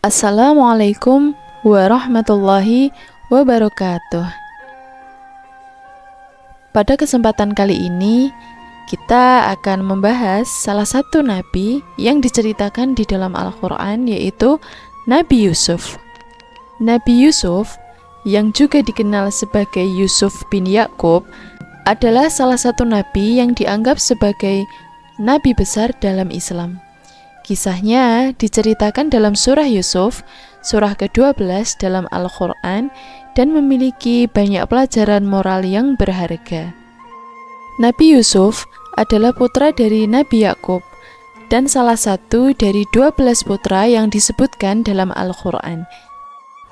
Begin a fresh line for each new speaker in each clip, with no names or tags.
Assalamualaikum warahmatullahi wabarakatuh. Pada kesempatan kali ini, kita akan membahas salah satu nabi yang diceritakan di dalam Al-Quran, yaitu Nabi Yusuf. Nabi Yusuf, yang juga dikenal sebagai Yusuf bin Yakub, adalah salah satu nabi yang dianggap sebagai nabi besar dalam Islam. Kisahnya diceritakan dalam surah Yusuf, surah ke-12 dalam Al-Quran, dan memiliki banyak pelajaran moral yang berharga. Nabi Yusuf adalah putra dari Nabi Yakub, dan salah satu dari 12 putra yang disebutkan dalam Al-Quran.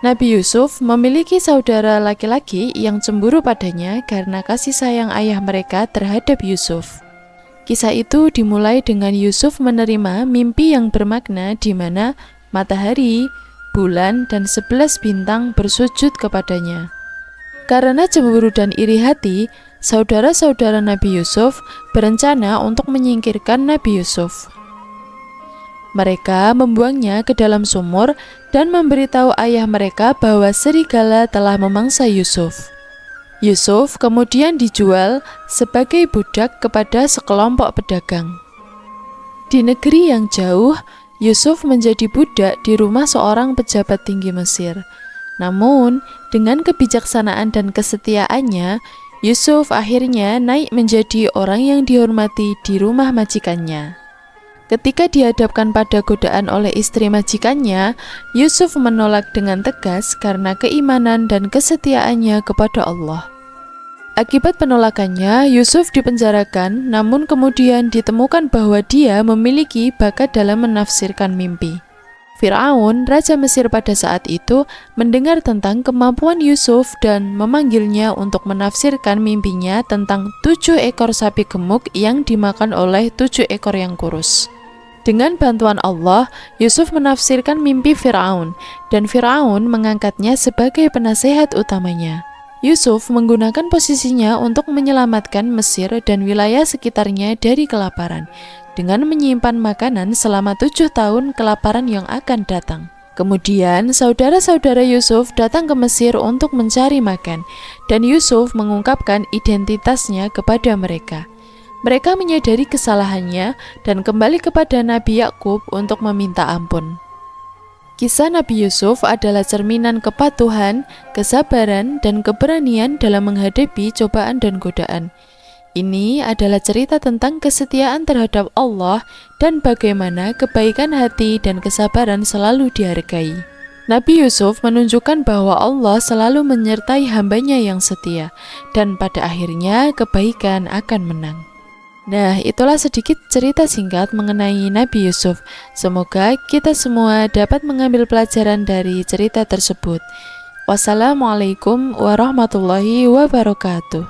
Nabi Yusuf memiliki saudara laki-laki yang cemburu padanya karena kasih sayang ayah mereka terhadap Yusuf. Kisah itu dimulai dengan Yusuf menerima mimpi yang bermakna di mana matahari, bulan, dan 11 bintang bersujud kepadanya. Karena cemburu dan iri hati, saudara-saudara Nabi Yusuf berencana untuk menyingkirkan Nabi Yusuf. Mereka membuangnya ke dalam sumur dan memberitahu ayah mereka bahwa serigala telah memangsa Yusuf. Yusuf kemudian dijual sebagai budak kepada sekelompok pedagang. Di negeri yang jauh, Yusuf menjadi budak di rumah seorang pejabat tinggi Mesir. Namun, dengan kebijaksanaan dan kesetiaannya, Yusuf akhirnya naik menjadi orang yang dihormati di rumah majikannya. Ketika dihadapkan pada godaan oleh istri majikannya, Yusuf menolak dengan tegas karena keimanan dan kesetiaannya kepada Allah. Akibat penolakannya, Yusuf dipenjarakan, namun kemudian ditemukan bahwa dia memiliki bakat dalam menafsirkan mimpi. Fir'aun, raja Mesir pada saat itu, mendengar tentang kemampuan Yusuf dan memanggilnya untuk menafsirkan mimpinya tentang 7 ekor sapi gemuk yang dimakan oleh 7 ekor yang kurus. Dengan bantuan Allah, Yusuf menafsirkan mimpi Fir'aun, dan Fir'aun mengangkatnya sebagai penasehat utamanya. Yusuf menggunakan posisinya untuk menyelamatkan Mesir dan wilayah sekitarnya dari kelaparan, dengan menyimpan makanan selama 7 tahun kelaparan yang akan datang. Kemudian, saudara-saudara Yusuf datang ke Mesir untuk mencari makan, dan Yusuf mengungkapkan identitasnya kepada mereka. Mereka menyadari kesalahannya dan kembali kepada Nabi Yakub untuk meminta ampun. Kisah Nabi Yusuf adalah cerminan kepatuhan, kesabaran, dan keberanian dalam menghadapi cobaan dan godaan. Ini adalah cerita tentang kesetiaan terhadap Allah dan bagaimana kebaikan hati dan kesabaran selalu dihargai. Nabi Yusuf menunjukkan bahwa Allah selalu menyertai hambanya yang setia, dan pada akhirnya kebaikan akan menang. Nah, itulah sedikit cerita singkat mengenai Nabi Yusuf. Semoga kita semua dapat mengambil pelajaran dari cerita tersebut. Wassalamualaikum warahmatullahi wabarakatuh.